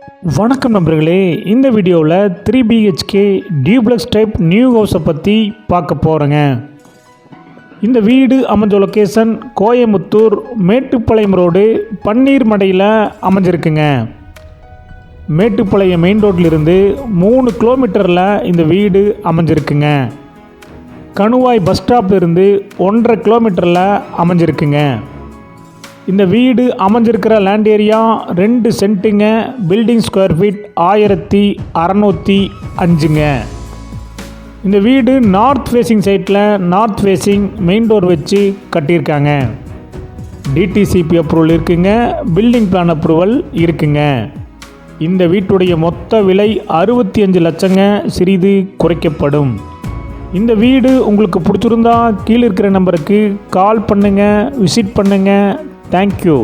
வணக்கம் நண்பர்களே, இந்த வீடியோவில் 3 BHK டியூப்ளெக்ஸ் டைப் நியூ ஹவுஸை பற்றி பார்க்க போகிறேங்க. இந்த வீடு அமைஞ்ச லொக்கேஷன் கோயமுத்தூர் மேட்டுப்பாளையம் ரோடு பன்னீர்மடையில் அமைஞ்சிருக்குங்க. மேட்டுப்பாளையம் மெயின் ரோட்லேருந்து 3 கிலோமீட்டரில் இந்த வீடு அமைஞ்சிருக்குங்க. கணுவாய் பஸ் ஸ்டாப்லேருந்து 1.5 கிலோமீட்டரில் அமைஞ்சிருக்குங்க. இந்த வீடு அமைஞ்சிருக்கிற லேண்ட் ஏரியா 2 சென்ட்டுங்க. பில்டிங் ஸ்கொயர் ஃபீட் 1605ங்க. இந்த வீடு நார்த் ஃபேஸிங் சைட்டில் நார்த் ஃபேஸிங் மெயின் டோர் வச்சு கட்டியிருக்காங்க. டிடிசிபி அப்ரூவல் இருக்குங்க. பில்டிங் பிளான் அப்ரூவல் இருக்குங்க. இந்த வீட்டுடைய மொத்த விலை 65 லட்சங்க, சிறிது குறைக்கப்படும். இந்த வீடு உங்களுக்கு பிடிச்சிருந்தா கீழே இருக்கிற நம்பருக்கு கால் பண்ணுங்கள், விசிட் பண்ணுங்கள். Thank you.